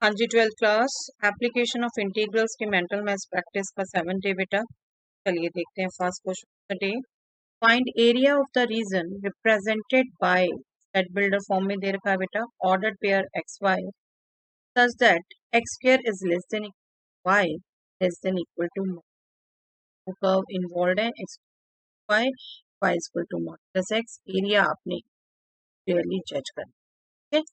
हाँ जी, 12th class application of integrals की मेंटल मैथ्स प्रैक्टिस का 7 डे बेटा। चलिए देखते हैं first question day. Find area of the region represented by set builder form में दे रखा है बेटा। Ordered pair x y such that x square is less than y less than equal to curve involve है x y y equal to modulus x. Area आपने clearly जज करना है।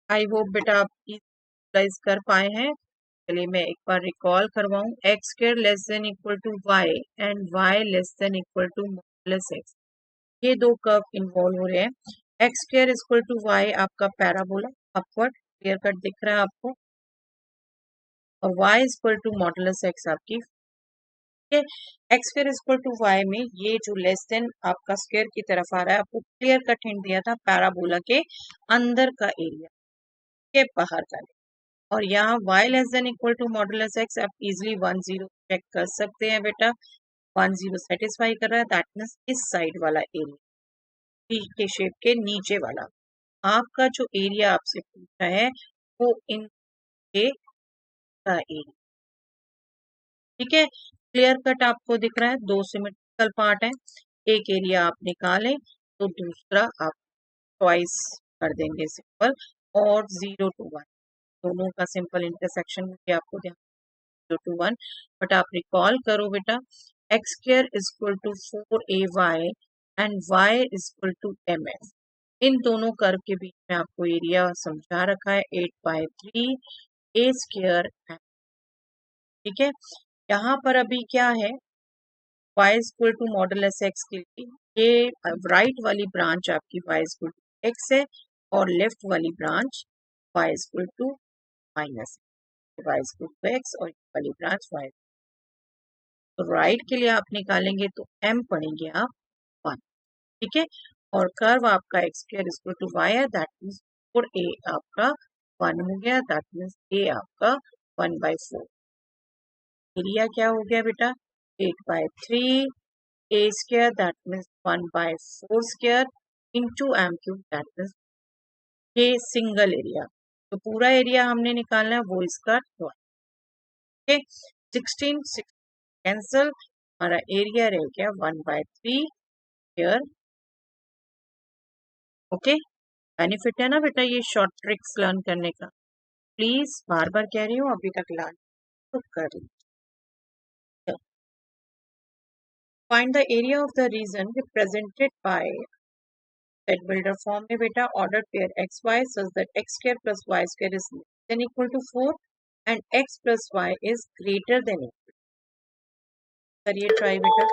आई होप बेटा आप यूटिलाइज कर पाए हैं। चलिए मैं एक बार रिकॉल करवाऊं। X square less than equal to y and y less than equal to modulus x, ये दो कर्व इन्वॉल्व हो रहे हैं। X square equal to y आपका पैराबोला अपवर्ड क्लियर कट दिख रहा है आपको, और y equal to modulus x आपकी। X square equal to y में ये जो लेस देन आपका स्क्वायर की तरफ आ रहा है, आपको क्लियर कट हिंट दिया था पैराबोला के अंदर का एरिया के बाहर का। और यहाँ y less than equal to modulus x आप इजिली 10 चेक कर सकते हैं बेटा। 10 सेटिस्फाई कर रहा है, दैट मीन्स इस साइड वाला एरिया पी के शेप के नीचे वाला। आपका जो एरिया आपसे पूछा है वो इन के का एरिया, ठीक है। क्लियर कट आपको दिख रहा है, दो सिमेट्रिकल पार्ट है। एक एरिया आप निकालें तो दूसरा आप चॉइस कर देंगे सिंपल, और 0 to 1 दोनों का सिंपल इंटरसेक्शन मुझे आपको ध्यान 0 to 1। बट आप रिकॉल करो बेटा, x square equal to 4ay and y equal to mf। इन दोनों कर्व के बीच में आपको एरिया समझा रखा है 8/3 a स्क्वायर, ठीक है। यहाँ पर अभी क्या है, y equal to modulus x के लिए ये राइट वाली ब्रांच आपकी y इक्वल टू एक्स है, और लेफ्ट वाली branch y equal to minus y equal to x, और वाली ब्रांच y। तो राइट के लिए आप निकालेंगे तो m पढ़ेंगे आप 1, ठीक है। और कर्व आपका x square equal to y है, दैट मीन्स 4a आपका 1 हो गया, दैट मीन्स a आपका 1/4। एरिया क्या हो गया बेटा 8/3 a square, that means 1/4 square into m cube, that means ये सिंगल एरिया। तो पूरा एरिया हमने निकालना है वो इसका 12, 16 कैंसल, हमारा एरिया रह गया 1/3 स्क्वायर। ओके, बेनिफिट है ना बेटा ये शॉर्ट ट्रिक्स लर्न करने का। प्लीज बार बार कह रही हूँ, अभी तक लर्न तो कर लीजिए। Find the area of the region represented by set builder form में बेटा। Order pair x y such that x square plus y square is than equal to 4 and x plus y is greater than equal. करिए try बेटा।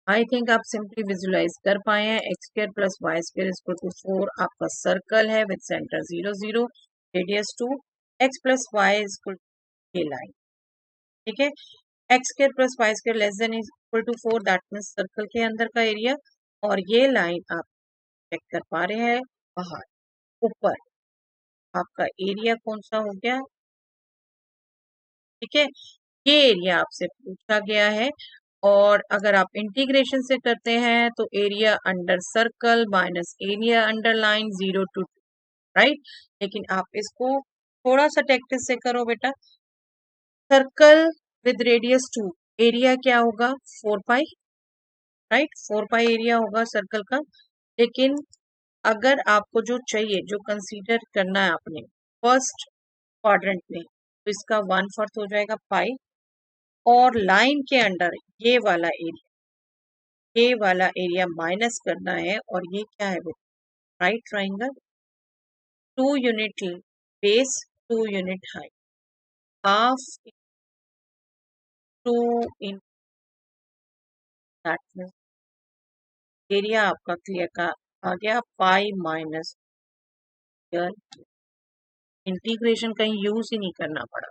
I think आप simply visualise कर पाए हैं। X square plus y square equal to 4 आपका circle है with centre 0 0 radius 2। X plus y equal to ये line, ठीक है। X square plus y square less than equal to 4, that means circle के अंदर का एरिया। और ये लाइन आप चेक कर पा रहे हैं बाहर ऊपर आपका एरिया कौन सा हो गया, ठीक है। ये एरिया आपसे पूछा गया है, और अगर आप इंटीग्रेशन से करते हैं तो area under circle minus area under line 0 to 2, right. लेकिन आप इसको थोड़ा सा टैक्टिस से करो बेटा। सर्कल विद रेडियस 2, एरिया क्या होगा 4 पाई, राइट। 4 पाई एरिया होगा सर्कल का। लेकिन अगर आपको जो चाहिए, जो कंसीडर करना है आपने फर्स्ट क्वाड्रेंट में, तो इसका 1/4 हो जाएगा पाई। और लाइन के अंडर ये वाला एरिया माइनस करना है, और ये क्या है बेटा right triangle, 2 unit base 2 unit height, half 2 in, that means area आपका क्लियर का आ गया पाई माइनस। इंटीग्रेशन कहीं यूज ही नहीं करना पड़ा।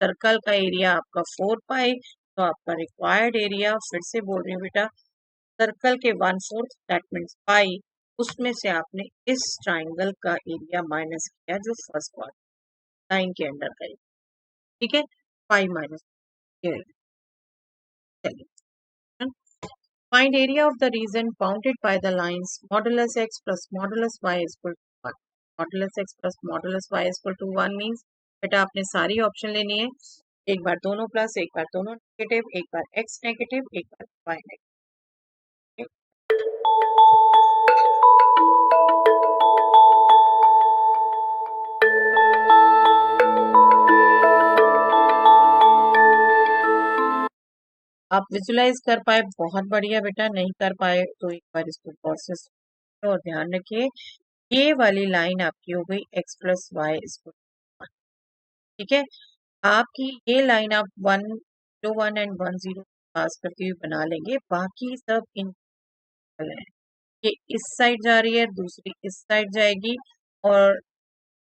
सर्कल का एरिया आपका 4 पाई, तो आपका रिक्वायर्ड एरिया फिर से बोल रही हूँ बेटा सर्कल के 1/4 दैट मीन्स पाई, उसमें से आपने इस ट्राइंगल का एरिया माइनस किया जो फर्स्ट पार्ट लाइन के अंडर का, ठीक है, पाई माइनस। चलिए, find area of the region bounded by the lines modulus x plus modulus y is equal to 1. Modulus x plus modulus y is equal to 1 means बेटा आपने सारी option लेनी है, एक बार दोनों प्लस, एक बार दोनों नेगेटिव, एक बार x नेगेटिव, एक बार y नेगेटिव। आप विजुलाइज कर पाए बहुत बढ़िया बेटा, नहीं कर पाए तो एक बार इसको प्रोसेस और ध्यान रखिए ये वाली लाइन आपकी हो गई x प्लस वाई इसको, ठीक है। आपकी ये लाइन आप 1 एंड 10 पास करते हुए बना लेंगे, बाकी सब इन है। ये इस साइड जा रही है, दूसरी इस साइड जाएगी और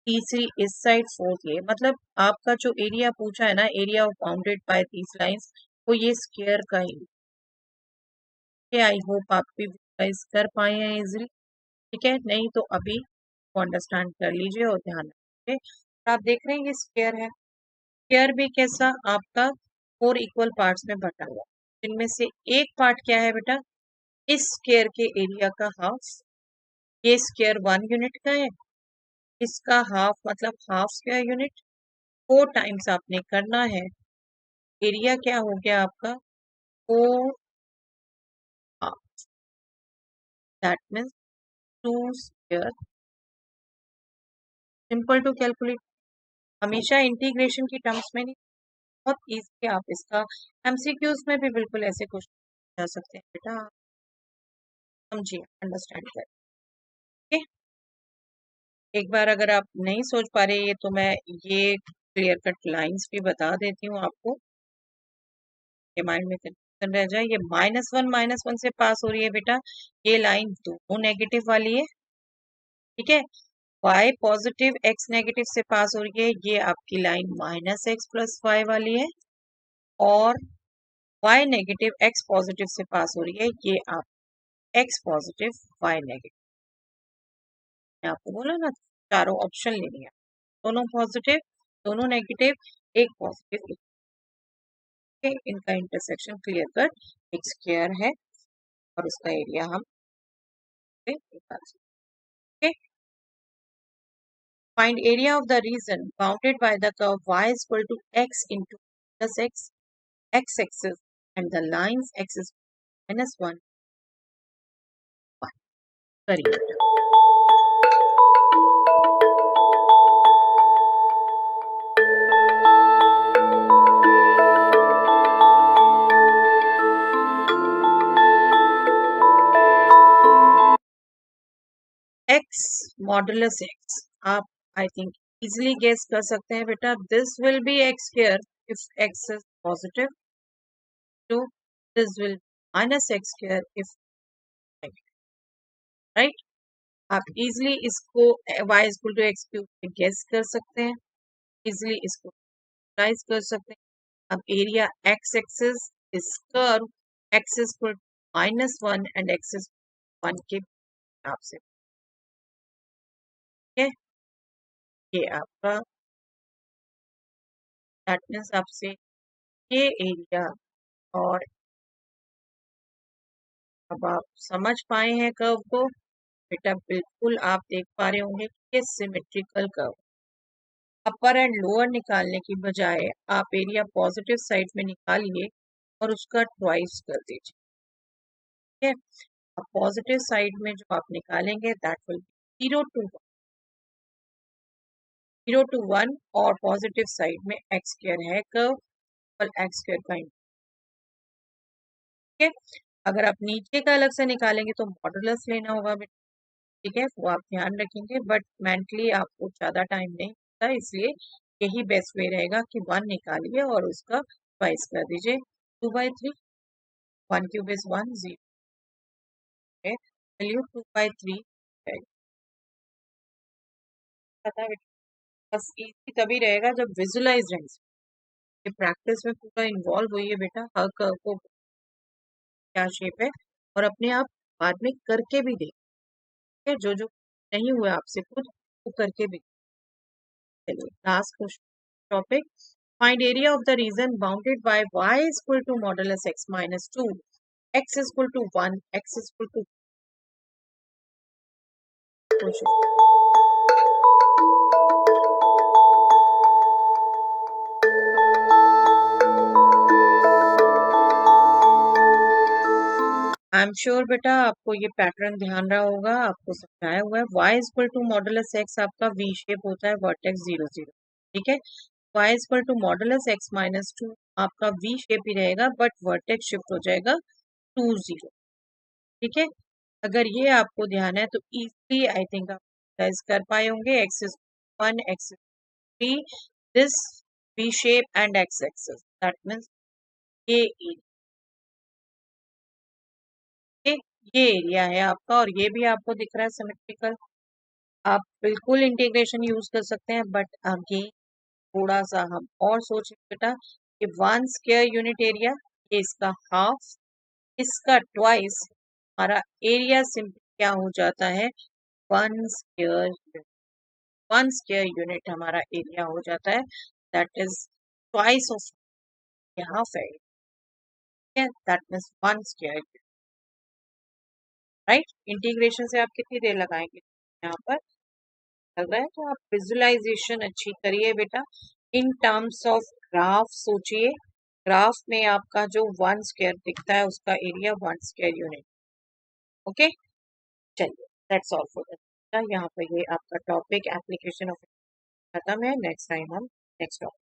तीसरी इस साइड, फोर्थ ये, मतलब आपका जो एरिया पूछा है ना, area of bounded by these lines, वो ये स्क्वायर का ही। आई होप आप भी विजुअलाइज कर पाए हैं इजिली, ठीक है। नहीं तो अभी अंडरस्टैंड कर लीजिए और ध्यान रखिए। आप देख रहे हैं ये स्क्वायर है, स्क्वायर भी कैसा आपका 4 इक्वल पार्ट्स में बटा हुआ, जिनमें से एक पार्ट क्या है बेटा, इस स्क्वायर के एरिया का हाफ। ये स्क्वायर 1 यूनिट का है, इसका हाफ मतलब हाफ स्क्वायर यूनिट, 4 टाइम्स आपने करना है, एरिया क्या हो गया आपका 4 half, that means 2 square. Simple to calculate, हमेशा इंटीग्रेशन की टर्म्स में नहीं, बहुत इजी आप इसका एमसीक्यूज में भी बिल्कुल ऐसे क्वेश्चन जा सकते हैं बेटा, समझिए अंडरस्टैंड करें। एक बार अगर आप नहीं सोच पा रहे ये तो मैं ये क्लियर कट लाइंस भी बता देती हूँ आपको, ये माइंड में कंफ्यूजन रह जाए। ये -1 से पास हो रही है बेटा, ये लाइन दोनों नेगेटिव वाली है, ठीक है। y पॉजिटिव x नेगेटिव से पास हो रही है, ये आपकी लाइन -x प्लस y वाली है, और y नेगेटिव x पॉजिटिव से पास हो रही है, ये आप x पॉजिटिव y नेगेटिव। मैं आपको बोला ना चारों ऑप्शन लेनी है, दोनों पॉजिटिव, दोनों नेगेटिव, एक पॉजिटिव, इनका इंटरसेक्शन क्लियर कट एक स्क्वायर है और उसका एरिया हम find area of the reason bounded by the curve y is equal to x into plus x axis and the lines x is -1 1 करिए। x modulus x, आप I think easily guess कर सकते हैं बेटा, this will be x square if x is positive, to this will -x square if negative, right। आप इजिली इसको y is equal to x cube guess कर सकते हैं, इजिली इसको यूटिलाइज कर सकते हैं। अब एरिया x एक्सिस इस curve x is equal to -1 and x is 1 के हिसाब से, ठीक है। ये आपका दैट मीन्स आपसे ये एरिया, और अब आप समझ पाए हैं कर्व को बेटा, बिल्कुल आप देख पा रहे होंगे कि ये symmetrical curve, upper and lower निकालने की बजाय आप एरिया पॉजिटिव साइड में निकालिए और उसका ट्वाइस कर दीजिए, ठीक है। अब पॉजिटिव साइड में जो आप निकालेंगे दैट विल 0 to 1 और पॉजिटिव साइड में x स्क्वायर है कर्व और x स्क्वायर का, ठीक है। अगर आप नीचे का अलग से निकालेंगे तो मॉडुलस लेना होगा बेटा, ठीक है, वो आप ध्यान रखेंगे, बट मेंटली आपको ज़्यादा टाइम नहीं होता, इसलिए यही बेस्ट वे रहेगा कि 1 निकालिए और उसका ट्वाइस कर दीजिए, 2/3, 1 क्यूब इज 1 0 है, वैल्यू 2/3 है। पता है बेटा, बस इजी तभी रहेगा जब विजुलाइज रहेंगे, ये प्रैक्टिस में पूरा इन्वॉल्व हुई है बेटा, हर कर्व को क्या शेप है और अपने आप बाद में करके भी देखिए, जो जो नहीं हुआ आपसे खुद वो करके भी। चलिए last question topic, find area of the reason bounded by y is equal to modulus x minus 2, x is equal to 1, x is equal to question. I am sure बेटा आपको ये पैटर्न ध्यान रहा होगा, आपको समझाया हुआ है। y is equal to modulus x आपका v शेप होता है, वर्टेक्स 0 0, ठीक है। y is equal to modulus x minus 2 आपका v शेप ही रहेगा, बट वर्टेक्स शिफ्ट हो जाएगा 2 0, ठीक है। अगर ये आपको ध्यान है तो इजीली आई थिंक आप realize कर पाए होंगे। x is 1, x is 3, this v shape and x axis, that means ये ये एरिया है आपका, और ये भी आपको दिख रहा है सिमेट्रिकल। आप बिल्कुल इंटीग्रेशन यूज कर सकते हैं, बट अगेन थोड़ा सा हम और सोचें बेटा, कि 1 स्क्वायर यूनिट एरिया, ये इसका हाफ, इसका ट्वाइस, हमारा एरिया सिंपल क्या हो जाता है, 1 स्क्वायर यूनिट। 1 स्क्वायर यूनिट हमारा एरिया हो जाता है, that is twice of half area, that means 1 square unit, right. Integration से आप कितनी देर लगाएंगे, यहाँ पर लग रहा है, तो आप विजुअलाइजेशन अच्छी करिए बेटा। इन टर्म्स ऑफ ग्राफ सोचिए, ग्राफ में आपका जो 1 स्क्वायर दिखता है उसका एरिया 1 स्क्वायर यूनिट, ओके। चलिए दैट्स ऑल फॉर दैट, यहाँ पर ये आपका टॉपिक एप्लीकेशन ऑफ खत्म है। नेक्स्ट टाइम हम नेक्स्ट टॉपिक